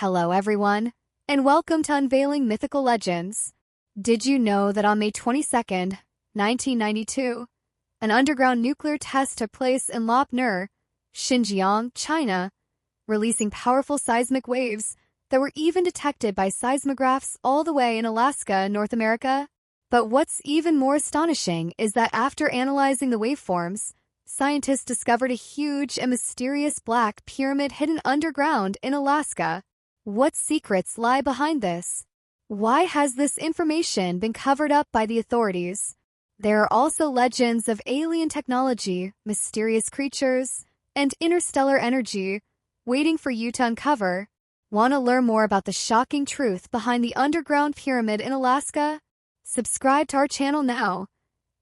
Hello everyone, and welcome to Unveiling Mythical Legends. Did you know that on May 22nd, 1992, an underground nuclear test took place in Lop Nur, Xinjiang, China, releasing powerful seismic waves that were even detected by seismographs all the way in Alaska, North America? But what's even more astonishing is that after analyzing the waveforms, scientists discovered a huge and mysterious black pyramid hidden underground in Alaska. What secrets lie behind this? Why has this information been covered up by the authorities? There are also legends of alien technology, mysterious creatures, and interstellar energy waiting for you to uncover. Want to learn more about the shocking truth behind the underground pyramid in Alaska? Subscribe to our channel now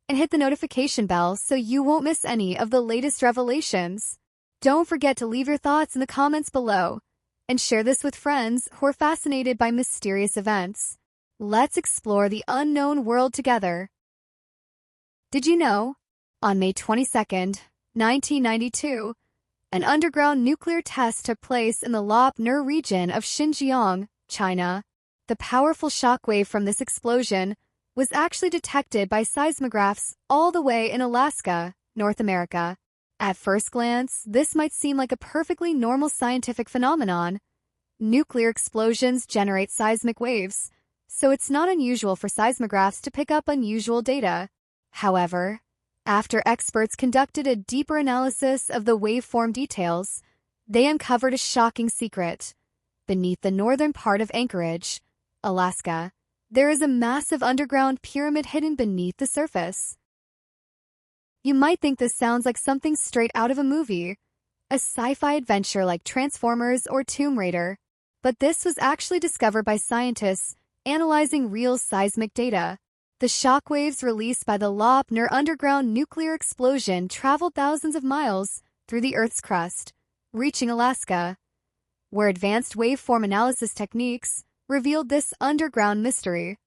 and hit the notification bell so you won't miss any of the latest revelations. Don't forget to leave your thoughts in the comments below and share this with friends who are fascinated by mysterious events. Let's explore the unknown world together. Did you know? On May 22nd, 1992, an underground nuclear test took place in the Lop Nur region of Xinjiang, China. The powerful shockwave from this explosion was actually detected by seismographs all the way in Alaska, North America. At first glance, this might seem like a perfectly normal scientific phenomenon. Nuclear explosions generate seismic waves, so it's not unusual for seismographs to pick up unusual data. However, after experts conducted a deeper analysis of the waveform details, they uncovered a shocking secret. Beneath the northern part of Anchorage, Alaska, there is a massive underground pyramid hidden beneath the surface. You might think this sounds like something straight out of a movie, a sci-fi adventure like Transformers or Tomb Raider, but this was actually discovered by scientists analyzing real seismic data. The shockwaves released by the Lop Nur underground nuclear explosion traveled thousands of miles through the Earth's crust, reaching Alaska, where advanced waveform analysis techniques revealed this underground mystery.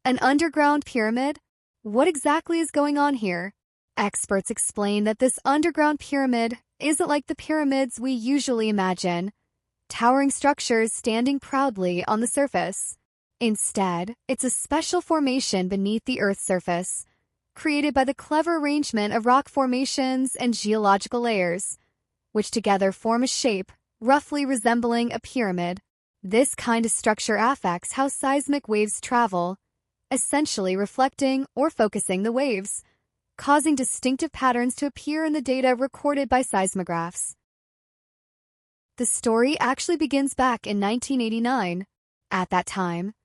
An underground pyramid? What exactly is going on here? Experts explain that this underground pyramid isn't like the pyramids we usually imagine, towering structures standing proudly on the surface. Instead, it's a special formation beneath the Earth's surface, created by the clever arrangement of rock formations and geological layers, which together form a shape roughly resembling a pyramid. This kind of structure affects how seismic waves travel, essentially reflecting or focusing the waves, causing distinctive patterns to appear in the data recorded by seismographs. The story actually begins back in 1989. At that time,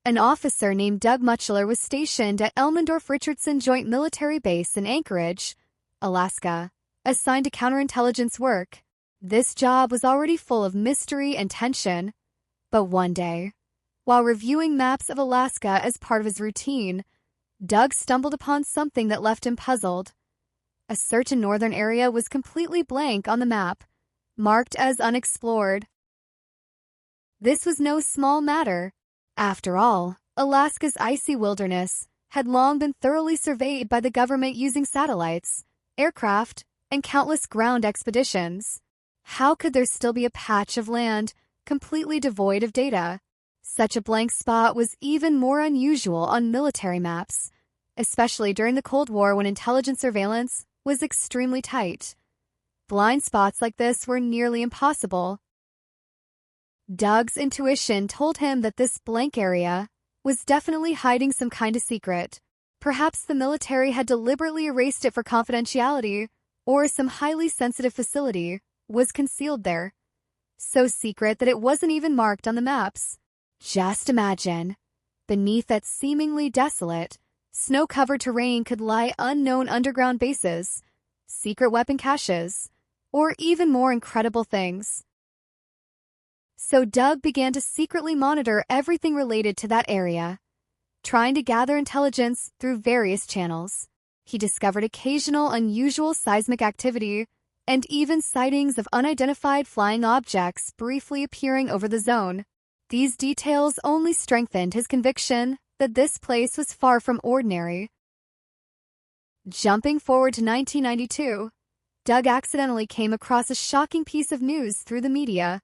an officer named Doug Mutchler was stationed at Elmendorf-Richardson Joint Military Base in Anchorage, Alaska, assigned to counterintelligence work. This job was already full of mystery and tension, but one day, while reviewing maps of Alaska as part of his routine, Doug stumbled upon something that left him puzzled. A certain northern area was completely blank on the map, marked as unexplored. This was no small matter. After all, Alaska's icy wilderness had long been thoroughly surveyed by the government using satellites, aircraft, and countless ground expeditions. How could there still be a patch of land completely devoid of data? Such a blank spot was even more unusual on military maps, especially during the Cold War when intelligence surveillance was extremely tight. Blind spots like this were nearly impossible. Doug's intuition told him that this blank area was definitely hiding some kind of secret. Perhaps the military had deliberately erased it for confidentiality, or some highly sensitive facility was concealed there, so secret that it wasn't even marked on the maps. Just imagine, beneath that seemingly desolate, snow-covered terrain could lie unknown underground bases, secret weapon caches, or even more incredible things. So Doug began to secretly monitor everything related to that area, trying to gather intelligence through various channels. He discovered occasional unusual seismic activity and even sightings of unidentified flying objects briefly appearing over the zone. These details only strengthened his conviction that this place was far from ordinary. Jumping forward to 1992, Doug accidentally came across a shocking piece of news through the media.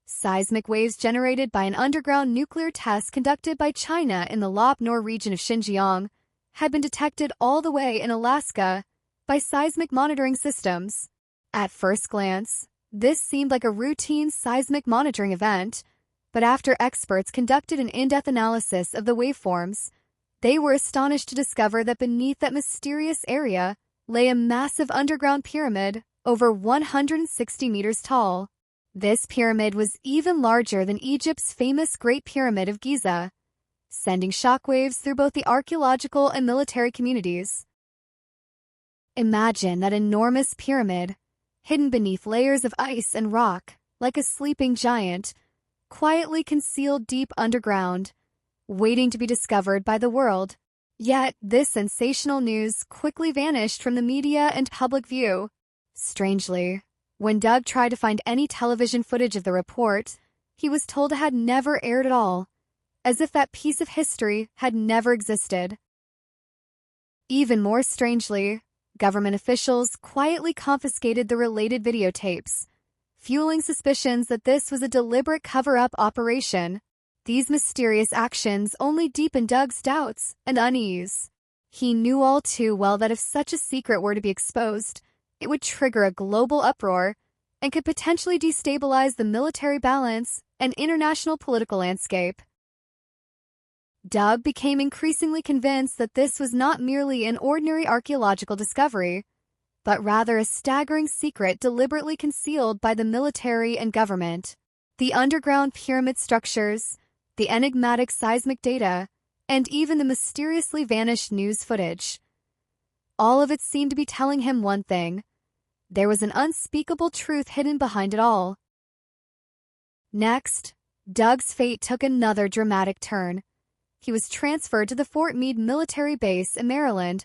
Seismic waves generated by an underground nuclear test conducted by China in the Lop Nor region of Xinjiang had been detected all the way in Alaska by seismic monitoring systems. At first glance, this seemed like a routine seismic monitoring event, but after experts conducted an in-depth analysis of the waveforms, they were astonished to discover that beneath that mysterious area lay a massive underground pyramid over 160 meters tall. This pyramid was even larger than Egypt's famous Great Pyramid of Giza, sending shockwaves through both the archaeological and military communities. Imagine that enormous pyramid, hidden beneath layers of ice and rock, like a sleeping giant, quietly concealed deep underground, waiting to be discovered by the world. Yet, this sensational news quickly vanished from the media and public view. Strangely, when Doug tried to find any television footage of the report, he was told it had never aired at all, as if that piece of history had never existed. Even more strangely, government officials quietly confiscated the related videotapes, fueling suspicions that this was a deliberate cover-up operation. These mysterious actions only deepened Doug's doubts and unease. He knew all too well that if such a secret were to be exposed, it would trigger a global uproar and could potentially destabilize the military balance and international political landscape. Doug became increasingly convinced that this was not merely an ordinary archaeological discovery, but rather a staggering secret deliberately concealed by the military and government. The underground pyramid structures, the enigmatic seismic data, and even the mysteriously vanished news footage. All of it seemed to be telling him one thing: there was an unspeakable truth hidden behind it all. Next, Doug's fate took another dramatic turn. He was transferred to the Fort Meade military base in Maryland,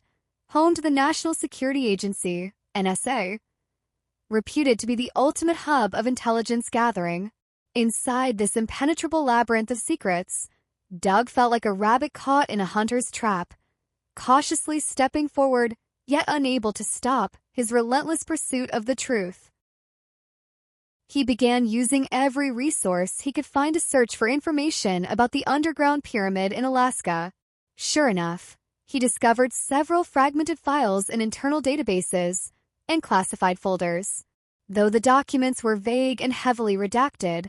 home to the National Security Agency, NSA, reputed to be the ultimate hub of intelligence gathering. Inside this impenetrable labyrinth of secrets, Doug felt like a rabbit caught in a hunter's trap, cautiously stepping forward, yet unable to stop his relentless pursuit of the truth. He began using every resource he could find to search for information about the underground pyramid in Alaska. Sure enough, he discovered several fragmented files in internal databases and classified folders. Though the documents were vague and heavily redacted,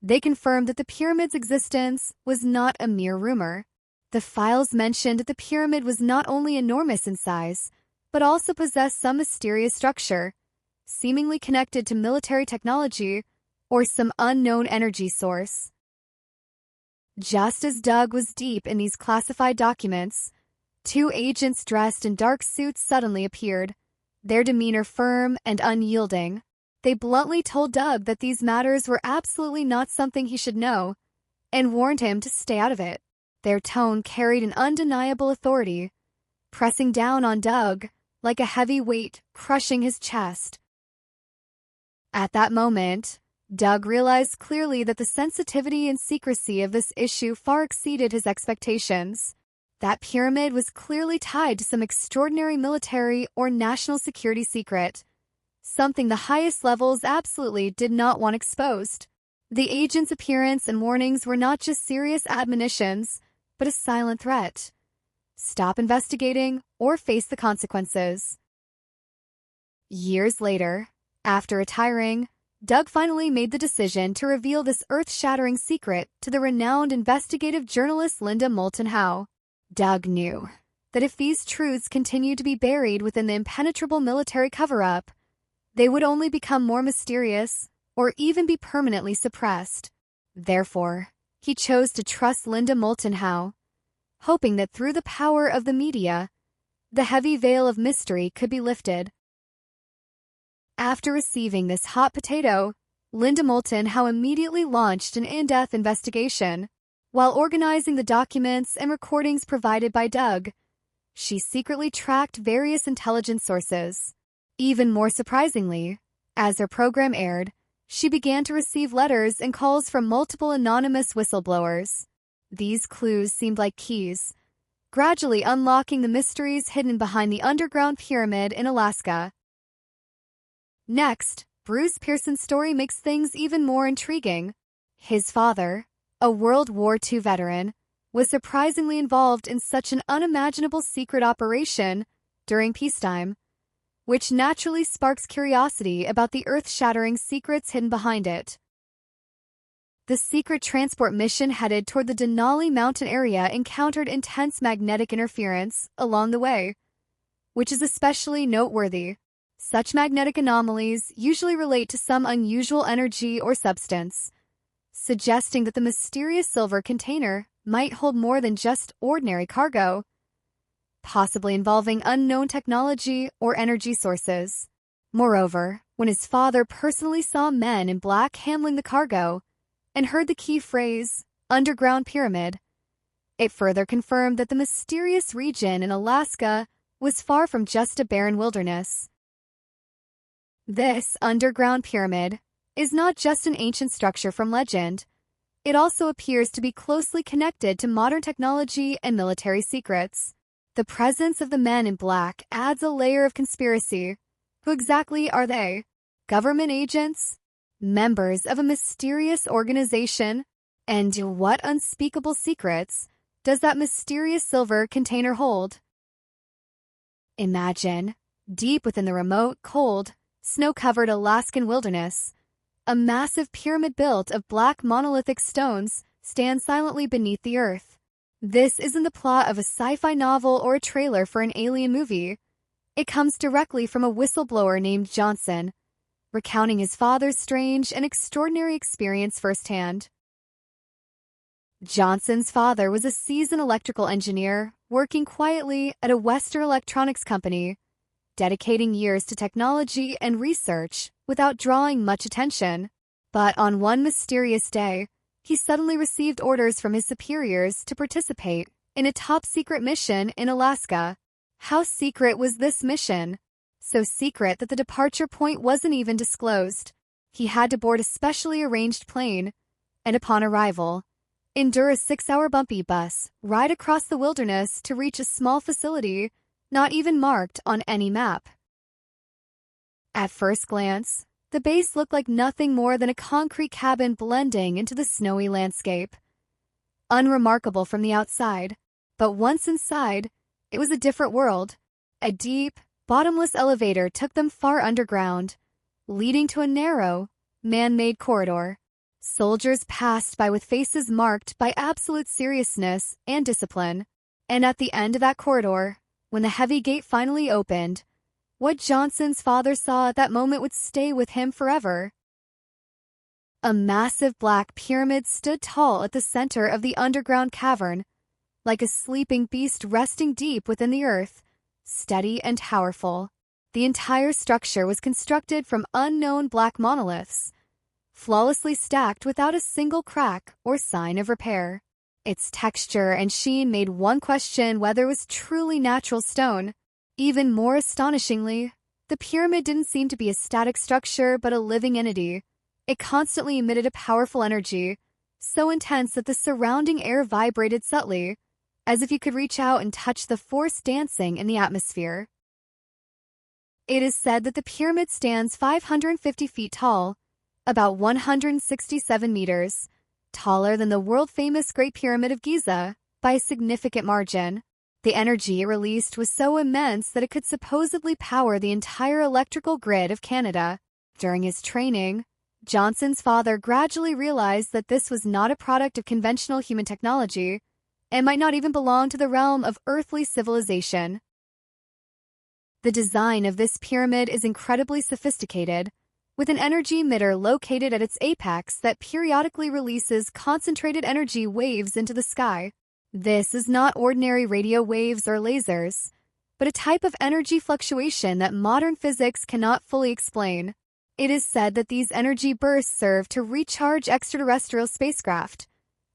they confirmed that the pyramid's existence was not a mere rumor. The files mentioned that the pyramid was not only enormous in size, but also possessed some mysterious structure, seemingly connected to military technology or some unknown energy source. Just as Doug was deep in these classified documents, two agents dressed in dark suits suddenly appeared, their demeanor firm and unyielding. They bluntly told Doug that these matters were absolutely not something he should know, and warned him to stay out of it. Their tone carried an undeniable authority, pressing down on Doug like a heavy weight crushing his chest. At that moment, Doug realized clearly that the sensitivity and secrecy of this issue far exceeded his expectations. That pyramid was clearly tied to some extraordinary military or national security secret, something the highest levels absolutely did not want exposed. The agent's appearance and warnings were not just serious admonitions, but a silent threat. Stop investigating or face the consequences. Years later, after retiring, Doug finally made the decision to reveal this earth-shattering secret to the renowned investigative journalist Linda Moulton Howe. Doug knew that if these truths continued to be buried within the impenetrable military cover-up, they would only become more mysterious or even be permanently suppressed. Therefore, he chose to trust Linda Moulton Howe, hoping that through the power of the media, the heavy veil of mystery could be lifted. After receiving this hot potato, Linda Moulton Howe immediately launched an in-depth investigation. While organizing the documents and recordings provided by Doug, she secretly tracked various intelligence sources. Even more surprisingly, as her program aired, she began to receive letters and calls from multiple anonymous whistleblowers. These clues seemed like keys, gradually unlocking the mysteries hidden behind the underground pyramid in Alaska. Next, Bruce Pearson's story makes things even more intriguing. His father, a World War II veteran, was surprisingly involved in such an unimaginable secret operation during peacetime, which naturally sparks curiosity about the earth-shattering secrets hidden behind it. The secret transport mission headed toward the Denali mountain area encountered intense magnetic interference along the way, which is especially noteworthy. Such magnetic anomalies usually relate to some unusual energy or substance, suggesting that the mysterious silver container might hold more than just ordinary cargo, possibly involving unknown technology or energy sources. Moreover, when his father personally saw men in black handling the cargo and heard the key phrase, underground pyramid, it further confirmed that the mysterious region in Alaska was far from just a barren wilderness. This underground pyramid is not just an ancient structure from legend. It also appears to be closely connected to modern technology and military secrets. The presence of the men in black adds a layer of conspiracy. Who exactly are they? Government agents? Members of a mysterious organization? And what unspeakable secrets does that mysterious silver container hold? Imagine, deep within the remote, cold, snow-covered Alaskan wilderness, a massive pyramid built of black monolithic stones stands silently beneath the earth. This isn't the plot of a sci-fi novel or a trailer for an alien movie. It comes directly from a whistleblower named Johnson, recounting his father's strange and extraordinary experience firsthand. Johnson's father was a seasoned electrical engineer working quietly at a Western electronics company, dedicating years to technology and research without drawing much attention. But on one mysterious day, he suddenly received orders from his superiors to participate in a top-secret mission in Alaska. How secret was this mission? So secret that the departure point wasn't even disclosed. He had to board a specially arranged plane, and upon arrival, endure a 6-hour bumpy bus ride across the wilderness to reach a small facility not even marked on any map. At first glance, the base looked like nothing more than a concrete cabin blending into the snowy landscape. Unremarkable from the outside, but once inside, it was a different world. A deep, bottomless elevator took them far underground, leading to a narrow, man-made corridor. Soldiers passed by with faces marked by absolute seriousness and discipline. And at the end of that corridor, when the heavy gate finally opened, what Johnson's father saw at that moment would stay with him forever. A massive black pyramid stood tall at the center of the underground cavern, like a sleeping beast resting deep within the earth, steady and powerful. The entire structure was constructed from unknown black monoliths, flawlessly stacked without a single crack or sign of repair. Its texture and sheen made one question whether it was truly natural stone. Even more astonishingly, the pyramid didn't seem to be a static structure but a living entity. It constantly emitted a powerful energy, so intense that the surrounding air vibrated subtly, as if you could reach out and touch the force dancing in the atmosphere. It is said that the pyramid stands 550 feet tall, about 167 meters, taller than the world-famous Great Pyramid of Giza by a significant margin. The energy it released was so immense that it could supposedly power the entire electrical grid of Canada. During his training, Johnson's father gradually realized that this was not a product of conventional human technology and might not even belong to the realm of earthly civilization. The design of this pyramid is incredibly sophisticated, with an energy emitter located at its apex that periodically releases concentrated energy waves into the sky. This is not ordinary radio waves or lasers, but a type of energy fluctuation that modern physics cannot fully explain. It is said that these energy bursts serve to recharge extraterrestrial spacecraft,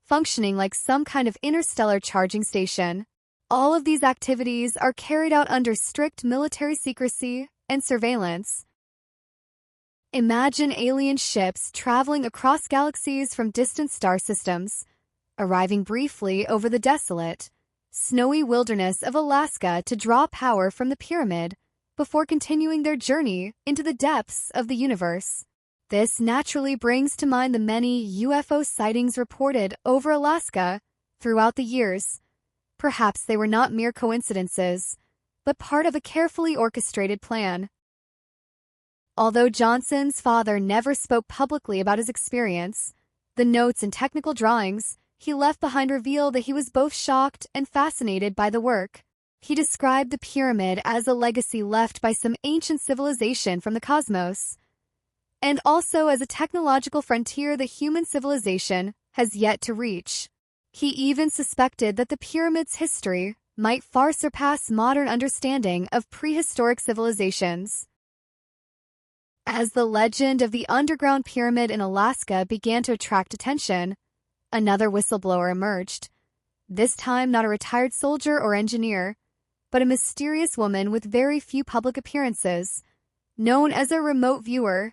functioning like some kind of interstellar charging station. All of these activities are carried out under strict military secrecy and surveillance. Imagine alien ships traveling across galaxies from distant star systems, arriving briefly over the desolate, snowy wilderness of Alaska to draw power from the pyramid before continuing their journey into the depths of the universe. This naturally brings to mind the many UFO sightings reported over Alaska throughout the years. Perhaps they were not mere coincidences, but part of a carefully orchestrated plan. Although Johnson's father never spoke publicly about his experience, the notes and technical drawings he left behind reveal that he was both shocked and fascinated by the work. He described the pyramid as a legacy left by some ancient civilization from the cosmos, and also as a technological frontier that human civilization has yet to reach. He even suspected that the pyramid's history might far surpass modern understanding of prehistoric civilizations. As the legend of the underground pyramid in Alaska began to attract attention, another whistleblower emerged. This time not a retired soldier or engineer, but a mysterious woman with very few public appearances, known as a remote viewer.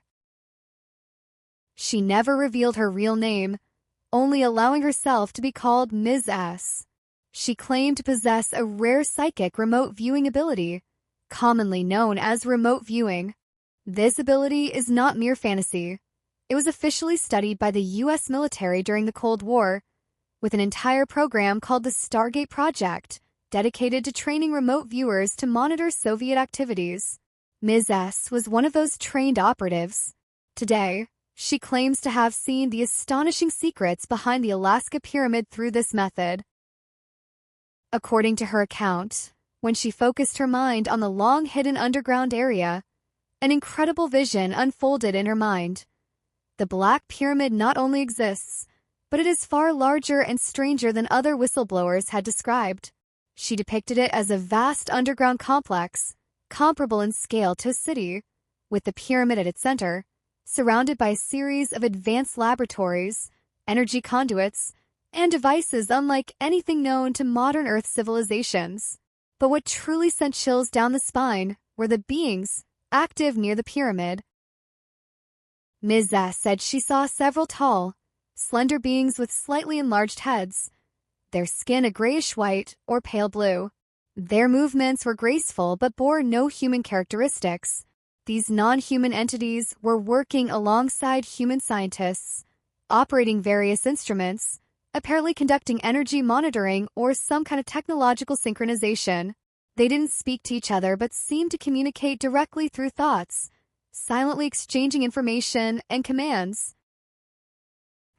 She never revealed her real name, only allowing herself to be called Ms. S. She claimed to possess a rare psychic remote viewing ability, commonly known as remote viewing. This ability is not mere fantasy. It was officially studied by the U.S. military during the Cold War, with an entire program called the Stargate Project, dedicated to training remote viewers to monitor Soviet activities. Ms. S was one of those trained operatives. Today, she claims to have seen the astonishing secrets behind the Alaska Pyramid through this method. According to her account, when she focused her mind on the long-hidden underground area, an incredible vision unfolded in her mind. The Black Pyramid not only exists, but it is far larger and stranger than other whistleblowers had described. She depicted it as a vast underground complex, comparable in scale to a city, with the pyramid at its center, surrounded by a series of advanced laboratories, energy conduits, and devices unlike anything known to modern Earth civilizations. But what truly sent chills down the spine were the beings active near the pyramid. Ms. S said she saw several tall, slender beings with slightly enlarged heads, their skin a grayish-white or pale blue. Their movements were graceful but bore no human characteristics. These non-human entities were working alongside human scientists, operating various instruments, apparently conducting energy monitoring or some kind of technological synchronization. They didn't speak to each other but seemed to communicate directly through thoughts, silently exchanging information and commands.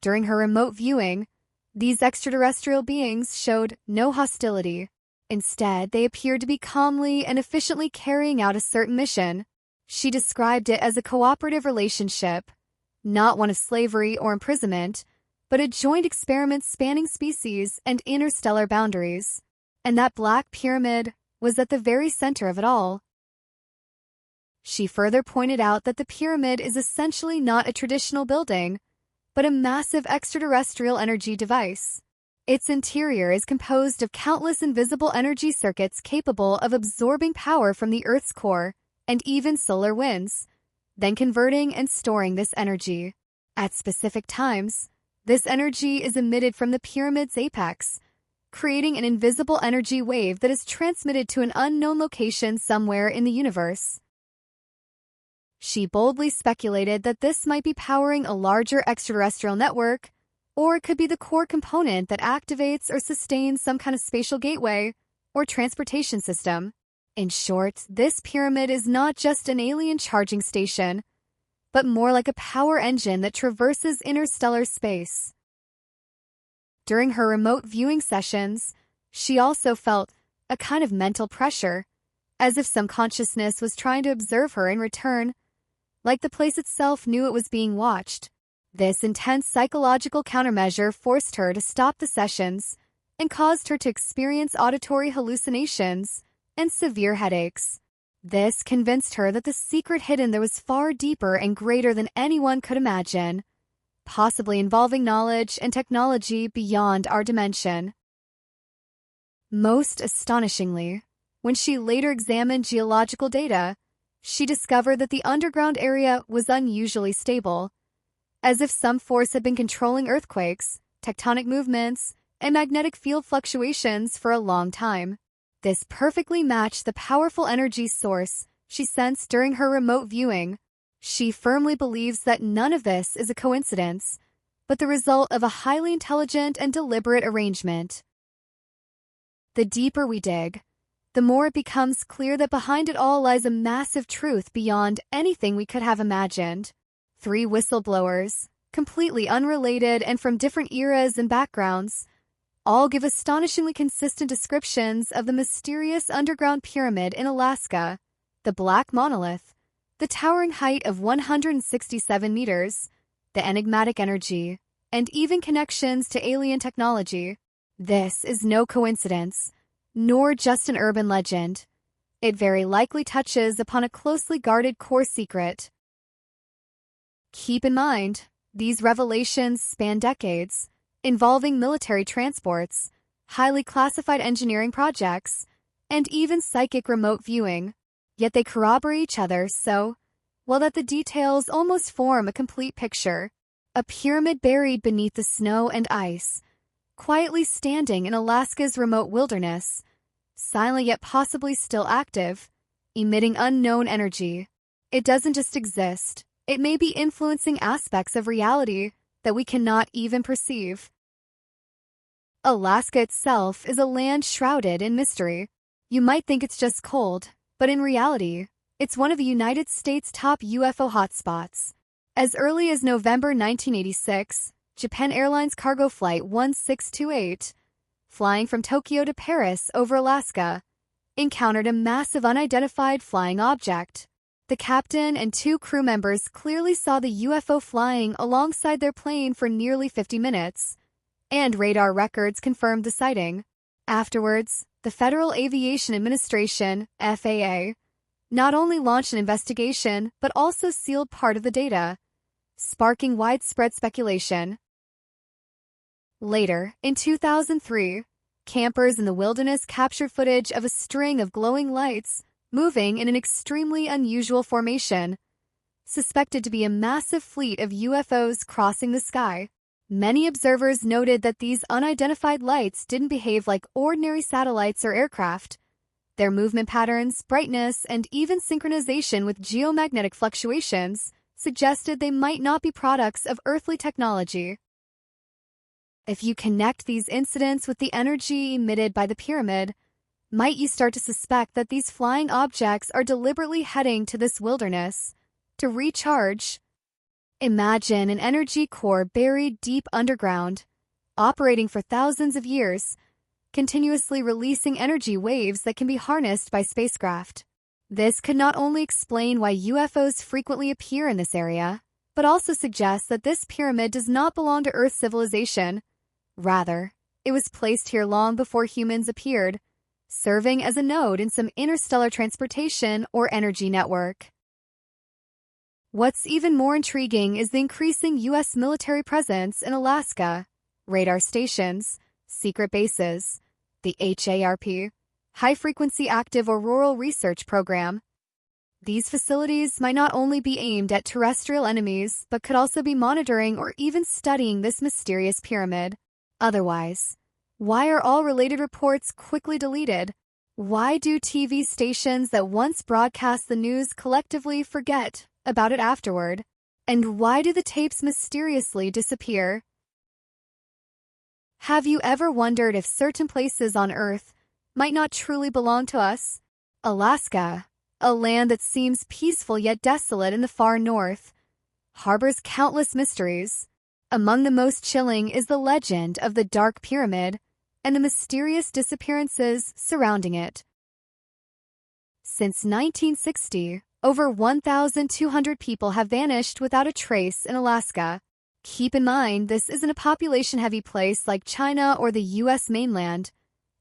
During her remote viewing, these extraterrestrial beings showed no hostility. Instead, they appeared to be calmly and efficiently carrying out a certain mission. She described it as a cooperative relationship, not one of slavery or imprisonment, but a joint experiment spanning species and interstellar boundaries. And that Black Pyramid was at the very center of it all. She further pointed out that the pyramid is essentially not a traditional building, but a massive extraterrestrial energy device. Its interior is composed of countless invisible energy circuits capable of absorbing power from the Earth's core and even solar winds, then converting and storing this energy. At specific times, this energy is emitted from the pyramid's apex, creating an invisible energy wave that is transmitted to an unknown location somewhere in the universe. She boldly speculated that this might be powering a larger extraterrestrial network, or it could be the core component that activates or sustains some kind of spatial gateway or transportation system. In short, this pyramid is not just an alien charging station, but more like a power engine that traverses interstellar space. During her remote viewing sessions, she also felt a kind of mental pressure, as if some consciousness was trying to observe her in return, like the place itself knew it was being watched. This intense psychological countermeasure forced her to stop the sessions and caused her to experience auditory hallucinations and severe headaches. This convinced her that the secret hidden there was far deeper and greater than anyone could imagine, possibly involving knowledge and technology beyond our dimension. Most astonishingly, when she later examined geological data, she discovered that the underground area was unusually stable, as if some force had been controlling earthquakes, tectonic movements, and magnetic field fluctuations for a long time. This perfectly matched the powerful energy source she sensed during her remote viewing. She firmly believes that none of this is a coincidence, but the result of a highly intelligent and deliberate arrangement. The deeper we dig, the more it becomes clear that behind it all lies a massive truth beyond anything we could have imagined. 3 whistleblowers, completely unrelated and from different eras and backgrounds, all give astonishingly consistent descriptions of the mysterious underground pyramid in Alaska, the Black Monolith, the towering height of 167 meters, the enigmatic energy, and even connections to alien technology. This is no coincidence, nor just an urban legend. It very likely touches upon a closely guarded core secret. Keep in mind, these revelations span decades, involving military transports, highly classified engineering projects, and even psychic remote viewing. Yet they corroborate each other so well that the details almost form a complete picture. A pyramid buried beneath the snow and ice, quietly standing in Alaska's remote wilderness, silent yet possibly still active, emitting unknown energy. It doesn't just exist, it may be influencing aspects of reality that we cannot even perceive. Alaska itself is a land shrouded in mystery. You might think it's just cold, but in reality, it's one of the United States' top UFO hotspots. As early as November 1986, Japan Airlines cargo flight 1628, flying from Tokyo to Paris over Alaska, encountered a massive unidentified flying object. The captain and 2 crew members clearly saw the UFO flying alongside their plane for nearly 50 minutes, and radar records confirmed the sighting. Afterwards, the Federal Aviation Administration, FAA, not only launched an investigation but also sealed part of the data, sparking widespread speculation. Later, in 2003, campers in the wilderness captured footage of a string of glowing lights moving in an extremely unusual formation, suspected to be a massive fleet of UFOs crossing the sky. Many observers noted that these unidentified lights didn't behave like ordinary satellites or aircraft. Their movement patterns, brightness, and even synchronization with geomagnetic fluctuations suggested they might not be products of earthly technology. If you connect these incidents with the energy emitted by the pyramid, might you start to suspect that these flying objects are deliberately heading to this wilderness to recharge? Imagine an energy core buried deep underground, operating for thousands of years, continuously releasing energy waves that can be harnessed by spacecraft. This could not only explain why UFOs frequently appear in this area, but also suggests that this pyramid does not belong to Earth civilization. Rather, it was placed here long before humans appeared, serving as a node in some interstellar transportation or energy network. What's even more intriguing is the increasing U.S. military presence in Alaska, radar stations, secret bases, the HARP, High-Frequency Active Auroral Research Program. These facilities might not only be aimed at terrestrial enemies, but could also be monitoring or even studying this mysterious pyramid. Otherwise, why are all related reports quickly deleted? Why do TV stations that once broadcast the news collectively forget about it afterward? And why do the tapes mysteriously disappear? Have you ever wondered if certain places on Earth might not truly belong to us? Alaska, a land that seems peaceful yet desolate in the far north, harbors countless mysteries. Among the most chilling is the legend of the Dark Pyramid and the mysterious disappearances surrounding it. Since 1960, over 1,200 people have vanished without a trace in Alaska. Keep in mind, this isn't a population-heavy place like China or the U.S. mainland.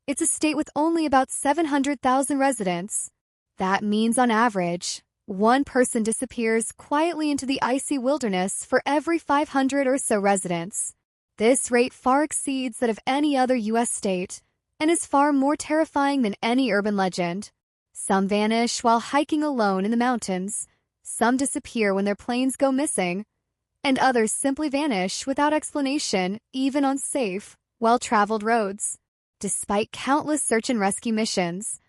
It's a state with only about 700,000 residents. That means, on average, one person disappears quietly into the icy wilderness for every 500 or so residents. This rate far exceeds that of any other U.S. state and is far more terrifying than any urban legend. Some vanish while hiking alone in the mountains, some disappear when their planes go missing, and others simply vanish without explanation, even on safe, well-traveled roads. Despite countless search and rescue missions,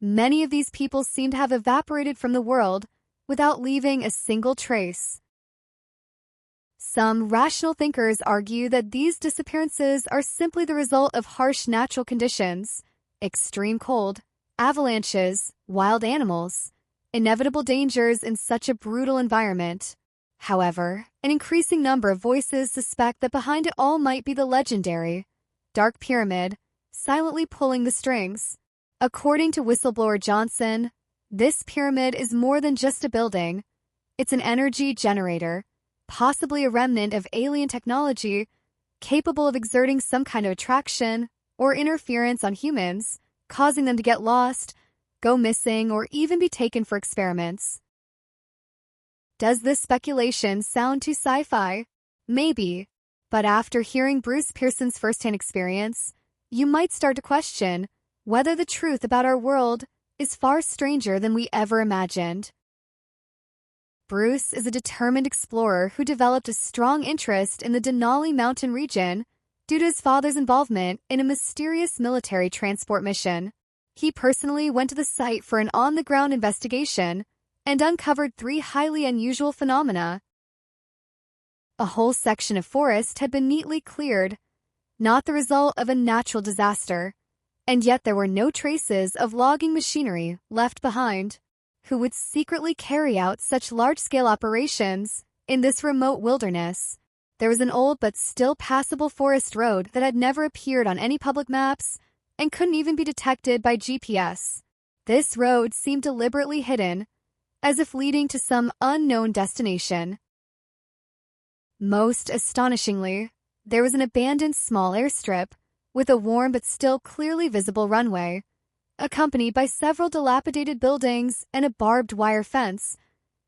many of these people seem to have evaporated from the world without leaving a single trace. Some rational thinkers argue that these disappearances are simply the result of harsh natural conditions, extreme cold, avalanches, wild animals, inevitable dangers in such a brutal environment. However, an increasing number of voices suspect that behind it all might be the legendary Dark Pyramid, silently pulling the strings. According to whistleblower Johnson, this pyramid is more than just a building. It's an energy generator, possibly a remnant of alien technology, capable of exerting some kind of attraction or interference on humans, causing them to get lost, go missing, or even be taken for experiments. Does this speculation sound too sci-fi? Maybe. But after hearing Bruce Pearson's firsthand experience, you might start to question whether the truth about our world is far stranger than we ever imagined. Bruce is a determined explorer who developed a strong interest in the Denali mountain region due to his father's involvement in a mysterious military transport mission. He personally went to the site for an on-the-ground investigation and uncovered 3 highly unusual phenomena. A whole section of forest had been neatly cleared, not the result of a natural disaster, and yet there were no traces of logging machinery left behind. Who would secretly carry out such large-scale operations in this remote wilderness? There was an old but still passable forest road that had never appeared on any public maps and couldn't even be detected by GPS. This road seemed deliberately hidden, as if leading to some unknown destination. Most astonishingly, there was an abandoned small airstrip with a worn but still clearly visible runway, accompanied by several dilapidated buildings and a barbed wire fence,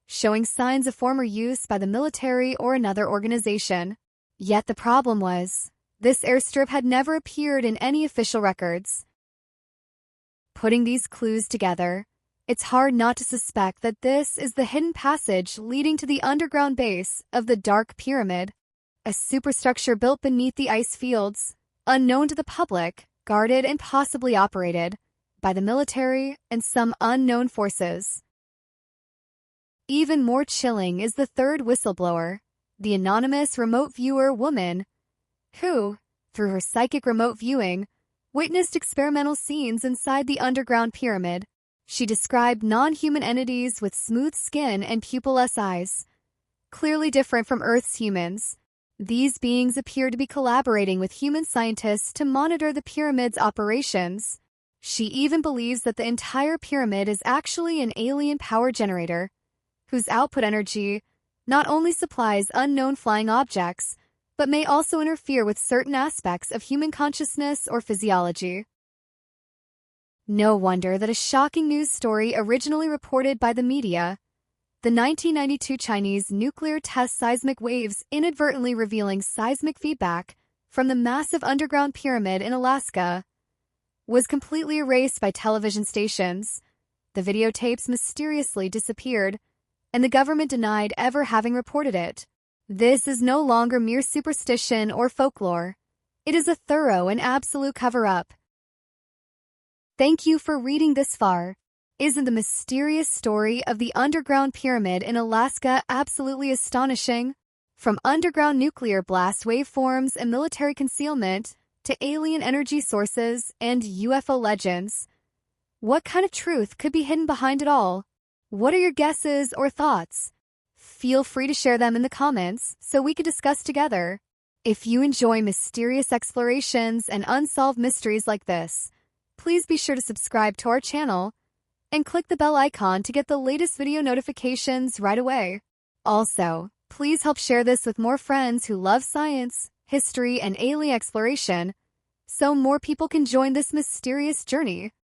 showing signs of former use by the military or another organization. Yet the problem was, this airstrip had never appeared in any official records. Putting these clues together, it's hard not to suspect that this is the hidden passage leading to the underground base of the Dark Pyramid, a superstructure built beneath the ice fields, unknown to the public, guarded and possibly operated by the military and some unknown forces. Even more chilling is the third whistleblower, the anonymous remote viewer woman, who, through her psychic remote viewing, witnessed experimental scenes inside the underground pyramid. She described non-human entities with smooth skin and pupilless eyes, clearly different from Earth's humans. These beings appear to be collaborating with human scientists to monitor the pyramid's operations. She even believes that the entire pyramid is actually an alien power generator, whose output energy not only supplies unknown flying objects, but may also interfere with certain aspects of human consciousness or physiology. No wonder that a shocking news story originally reported by the media, the 1992 Chinese nuclear test seismic waves inadvertently revealing seismic feedback from the massive underground pyramid in Alaska, was completely erased by television stations. The videotapes mysteriously disappeared, and the government denied ever having reported it. This is no longer mere superstition or folklore. It is a thorough and absolute cover-up. Thank you for reading this far. Isn't the mysterious story of the underground pyramid in Alaska absolutely astonishing? From underground nuclear blast waveforms and military concealment to alien energy sources and UFO legends, what kind of truth could be hidden behind it all? What are your guesses or thoughts? Feel free to share them in the comments so we can discuss together. If you enjoy mysterious explorations and unsolved mysteries like this, please be sure to subscribe to our channel and click the bell icon to get the latest video notifications right away. Also, please help share this with more friends who love science, history, and alien exploration, so more people can join this mysterious journey.